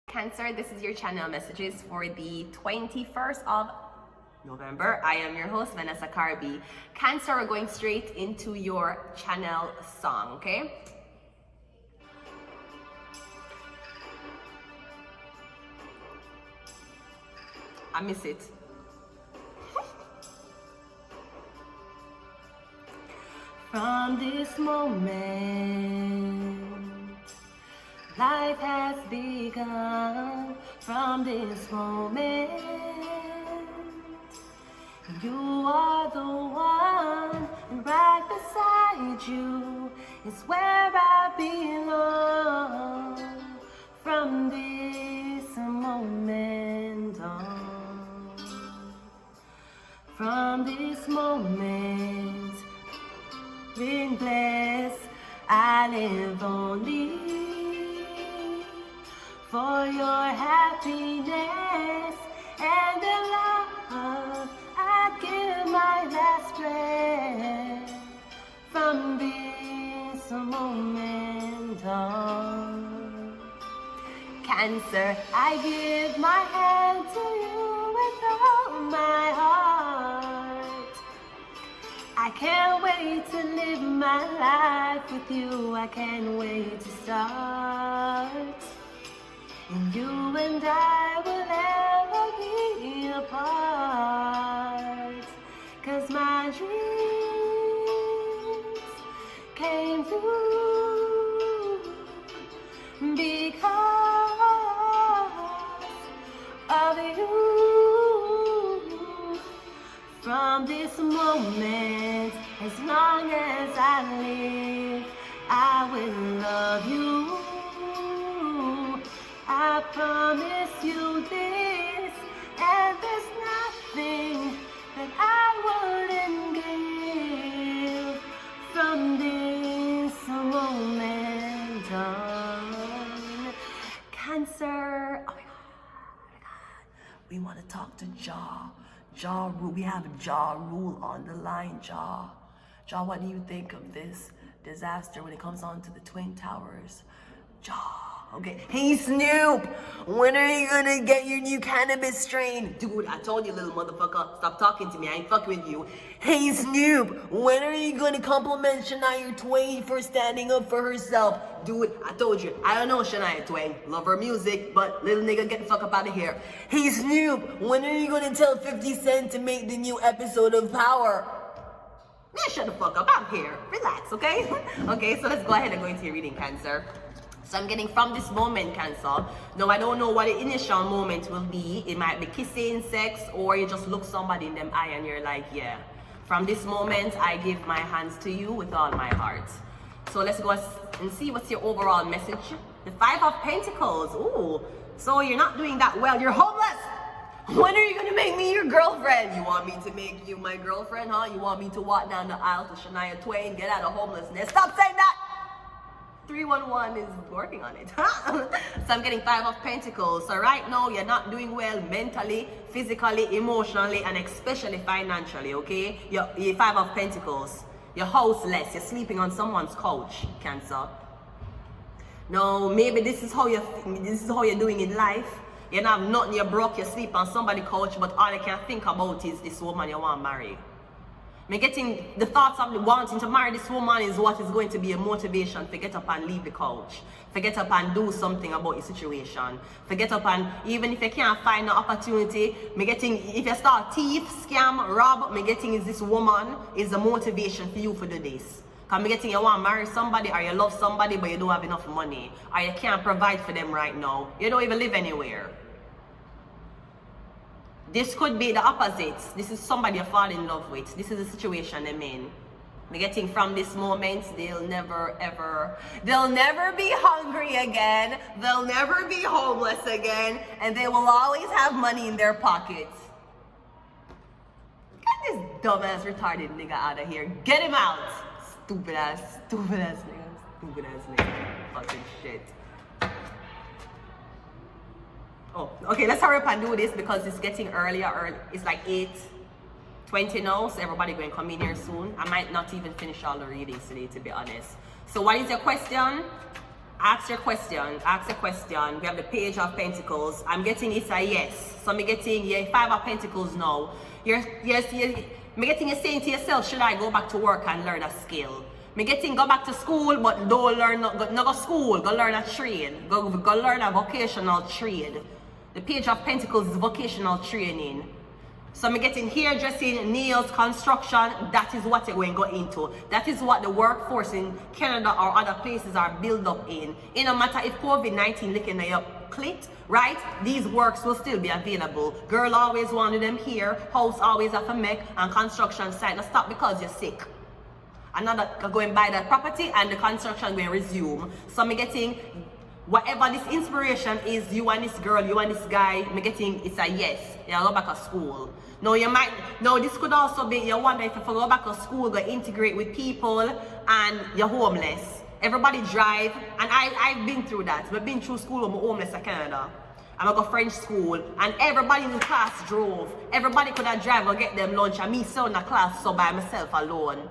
Cancer, this is your channel messages for the 21st of November. I am your host, Vanessa Carby. Cancer, we're going straight into your channel song, okay? I miss it. From this moment, life has begun. From this moment, you are the one, and right beside you is where I belong. From this moment on, from this moment, been blessed, I live only for your happiness and the love. I'd give my last breath from this moment on. Cancer, I give my hand to you with all my heart. I can't wait to live my life with you. I can't wait to start. And you and I will never be apart. 'Cause my dreams came true because of you. From this moment, as long as I live, I will love you. I promise you this, and there's nothing that I wouldn't give. From this moment on. Cancer, oh my God, we want to talk to Jah Rule. We have Jah Rule on the line. Jah, what do you think of this disaster when it comes on to the Twin Towers? Jah. Okay, hey Snoop, when are you gonna get your new cannabis strain? Dude, I told you, little motherfucker, stop talking to me, I ain't fucking with you. Hey Snoop, when are you gonna compliment Shania Twain for standing up for herself? Dude, I told you, I don't know Shania Twain, love her music, but little nigga, get the fuck up out of here. Hey Snoop, when are you gonna tell 50 Cent to make the new episode of Power? Man, shut the fuck up, I'm here, relax, okay? Okay, so let's go ahead and go into your reading, Cancer. So I'm getting from this moment, Cancer. Now, I don't know what the initial moment will be. It might be kissing, sex, or you just look somebody in them eye and you're like, yeah. From this moment, I give my hands to you with all my heart. So let's go and see what's your overall message. The 5 of Pentacles. Ooh, so you're not doing that well. You're homeless. When are you gonna make me your girlfriend? You want me to make you my girlfriend, huh? You want me to walk down the aisle to Shania Twain, get out of homelessness? Stop saying that! 311 is working on it. So I'm getting 5 of Pentacles. So right now you're not doing well mentally, physically, emotionally, and especially financially, okay? You're 5 of Pentacles. You're houseless. You're sleeping on someone's couch, Cancer. No, maybe this is how you're doing in life. You don't have nothing, you're broke, you sleep on somebody's couch, but all you can think about is this woman you want to marry. Me getting the thoughts of wanting to marry this woman is what is going to be a motivation to get up and leave the couch. To get up and do something about your situation. To get up and, even if you can't find an opportunity, me getting, if you start thief, scam, rob, me getting is this woman is a motivation for you to do this. Because me getting you want to marry somebody, or you love somebody but you don't have enough money. Or you can't provide for them right now. You don't even live anywhere. This could be the opposite. This is somebody you fall in love with. This is the situation I'm in. We're getting from this moment, they'll never be hungry again. They'll never be homeless again. And they will always have money in their pockets. Get this dumbass retarded nigga out of here. Get him out. Stupid ass nigga. Stupid ass nigga. Fucking shit. Oh, okay, let's hurry up and do this because it's getting earlier. It's like 8:20 now, so everybody going to come in here soon. I might not even finish all the readings today, to be honest. So what is your question? Ask your question. Ask a question. We have the Page of Pentacles. I'm getting it's a yes. So I'm getting Five of Pentacles now. I'm getting you saying to yourself, should I go back to work and learn a skill? I'm getting go back to school, but don't learn, no go school, go learn a trade. Go learn a vocational trade. The Page of Pentacles is vocational training. So I'm getting hairdressing, nails, construction. That is what you're going to go into. That is what the workforce in Canada or other places are built up in. It no matter if COVID-19 licking your clit, right? These works will still be available. Girl always wanted them here. House always have to make. And construction site. Now stop because you're sick. Another going buy that property and the construction going to resume. So I'm getting whatever this inspiration is, you and this girl, you and this guy, I'm getting it's a yes. You go back to school. Now you might, now this could also be, you wonder if you go back to school, go integrate with people and you're homeless. Everybody drive, and I've been through that. I've been through school, I'm homeless in Canada. I go French school, and everybody in the class drove. Everybody could have drive or get them lunch, and me still in the class so by myself alone.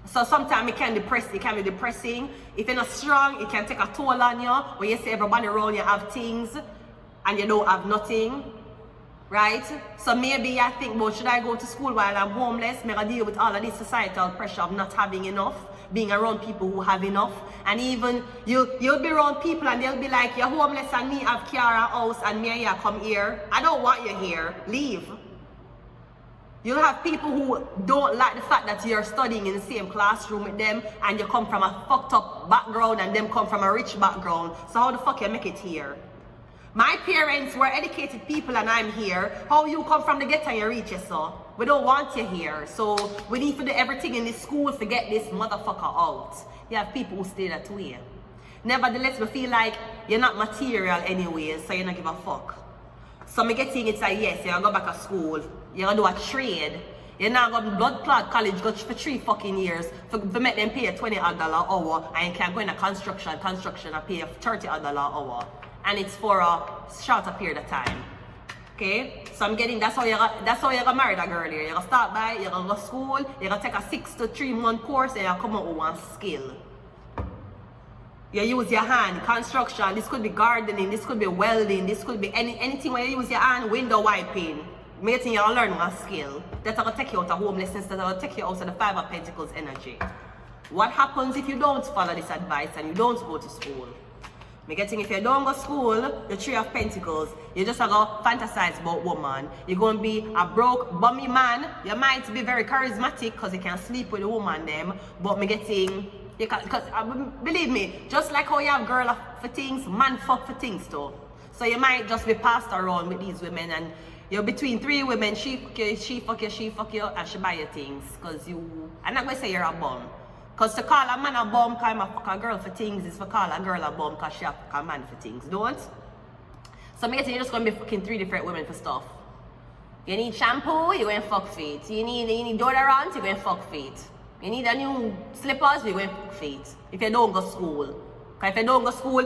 So sometimes it can be depressing. If you're not strong, it can take a toll on you. When you see everybody around you have things and you don't have nothing, right? So maybe I think, well, should I go to school while I'm homeless? Maybe I deal with all of this societal pressure of not having enough, being around people who have enough. And even you'll be around people and they'll be like, you're homeless and me have car and house and me and you come here. I don't want you here. Leave. You'll have people who don't like the fact that you're studying in the same classroom with them and you come from a fucked up background and them come from a rich background. So how the fuck you make it here? My parents were educated people and I'm here. How you come from the ghetto and you reach it, so? We don't want you here. So we need to do everything in this school to get this motherfucker out. You have people who stay that way. Nevertheless, we feel like you're not material anyway, so you don't give a fuck. So I'm getting it's a yes, you're gonna go back to school, you're gonna do a trade. You're not going to blood clot college go for 3 fucking years for make them pay $20 an hour, and you can go in a construction and pay $30 an hour. And it's for a shorter period of time. Okay? So I'm getting that's how you're gonna marry that girl here. You're gonna start by, you're gonna go to school, you're gonna take a 6 to 3 month course and you come out with one skill. You use your hand, construction, this could be gardening, this could be welding, this could be anything where you use your hand, window wiping. Making you learn one skill. That's gonna take you out of homelessness, that's gonna take you out of the Five of Pentacles energy. What happens if you don't follow this advice and you don't go to school? Me getting if you don't go to school, the Three of Pentacles, you just gonna fantasize about woman. You're gonna be a broke, bummy man. You might be very charismatic because you can sleep with a woman them, but me getting because believe me, just like how you have girl for things, man fuck for things too. So you might just be passed around with these women and you're between 3 women, she fuck you, and she buy you things. Because I'm not going to say you're a bum. Because to call a man a bum because I'm a fuck a girl for things is to call a girl a bum because she a fuck a man for things. Don't? So I'm guessing you're just going to be fucking 3 different women for stuff. You need shampoo, you're going to fuck feet. You need deodorant, you're going to fuck feet. You need a new slippers, you're going to fuck feet. If you don't go to school. If you don't go to school,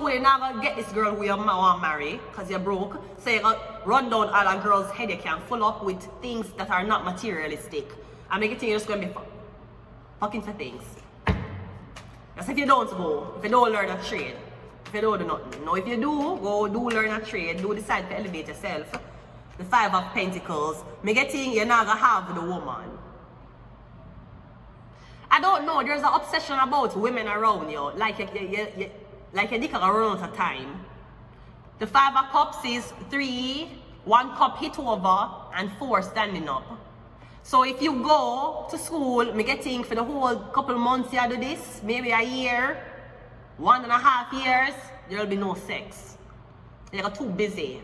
you're not going to get this girl who you want to marry because you're broke. So you're going to run down all a girl's head you can full up with things that are not materialistic. And make it think you're just going to be fucking for things. That's if you don't go, if you don't learn a trade, if you don't do nothing. Now if you do, go do learn a trade, do decide to elevate yourself. The Five of Pentacles, make it think you're not going to have the woman. I don't know, there's an obsession about women around you, like you dick around at a time. The Five of Cups is 3, 1 cup hit over, and 4 standing up. So if you go to school, me getting for the whole couple months you do this, maybe a year, 1.5 years, there'll be no sex. You're too busy.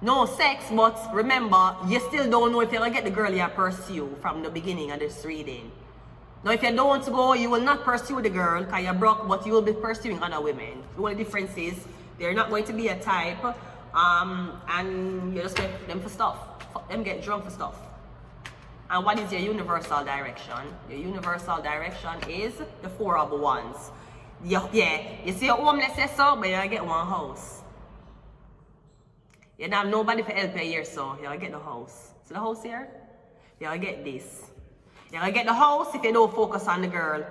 No sex, but remember, you still don't know if you're going to get the girl you pursue from the beginning of this reading. Now, if you don't go, you will not pursue the girl because you're broke, but you will be pursuing other women. The only difference is they're not going to be a type, and you're just going to them for stuff. Fuck them, get drunk for stuff. And what is your universal direction? Your universal direction is the 4 of Wands. You see your homeless, yes, so, but you get one house. You don't have nobody for help you here, so you'll get the house. See the house here? You'll get this. You'll get the house if you don't focus on the girl.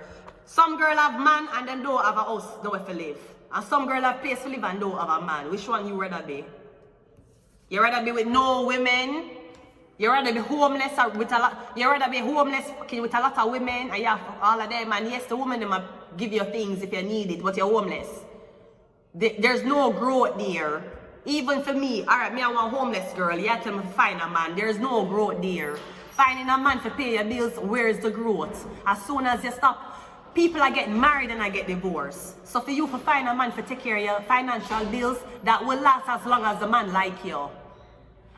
Some girl have man and then don't have a house nowhere to live. And some girl have place to live and don't have a man. Which one you rather be? You rather be with no women? You rather be homeless or with a lot? You rather be homeless with a lot of women and you have all of them, and yes, the woman them will give you things if you need it, but you're homeless. There's no growth there. Even for me, alright, me I want a homeless girl, you tell me to find a man. There's no growth there. Finding a man to pay your bills, where's the growth? As soon as you stop, people are getting married and I get divorced. So for you to find a man to take care of your financial bills, that will last as long as the man like you.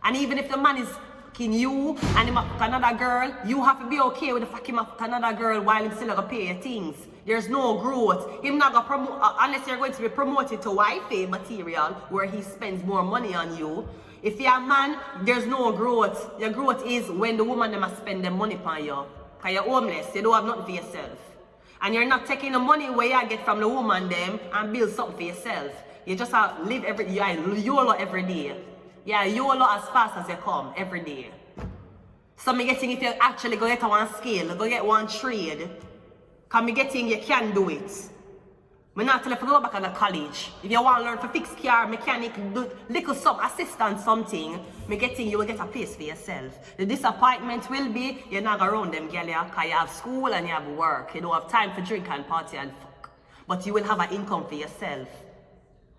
And even if the man is fucking you and him fuck another girl, you have to be okay with the fuck him fuck another girl while him still gonna pay your things. There's no growth. Him not gonna promote unless you're going to be promoted to wifey material where he spends more money on you. If you're a man, there's no growth. Your growth is when the woman them spend their money on you. Because you're homeless, you don't have nothing for yourself. And you're not taking the money where you get from the woman them and build something for yourself. You just live YOLO every day. Yeah, YOLO as fast as you come every day. So me getting if you actually go get one skill, go get one trade. Cause me getting you can do it. Me not tell you to go back to college. If you want to learn to fix car, mechanic, do little some assistant something, me getting you will get a place for yourself. The disappointment will be you're not around them girl, cause you have school and you have work. You don't have time for drink and party and fuck. But you will have an income for yourself.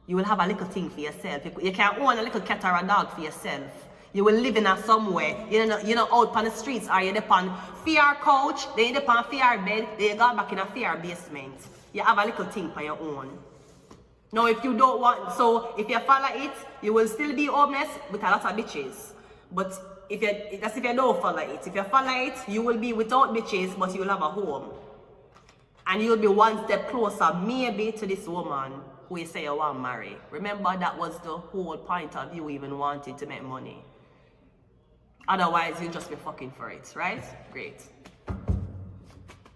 You will have a little thing for yourself. You can own a little cat or a dog for yourself. You will live in a somewhere. You're not out on the streets, or you're on fear couch, then you're on fear bed, then you go back in a fear basement. You have a little thing for your own. Now if you don't want, so if you follow it, you will still be homeless with a lot of bitches. But that's if you don't follow it. If you follow it, you will be without bitches, but you will have a home. And you'll be one step closer, maybe, to this woman who you say you want to marry. Remember, that was the whole point of you even wanting to make money. Otherwise, you'll just be fucking for it, right? Great.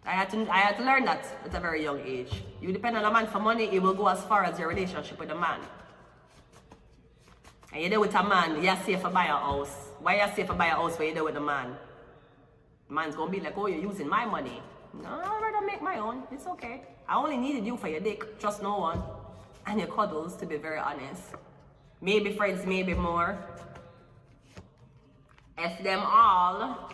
I had to learn that at a very young age. You depend on a man for money, it will go as far as your relationship with a man. And you're there with a man, you're safe to buy a house. Why you're safe to buy a house when you're there with a man? The man's gonna be like, oh, you're using my money. No, I'd rather make my own. It's okay. I only needed you for your dick, trust no one. And your cuddles, to be very honest. Maybe friends, maybe more. F them all.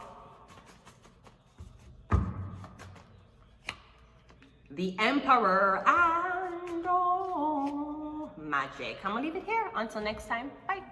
The Emperor and magic. I'm gonna leave it here. Until next time. Bye.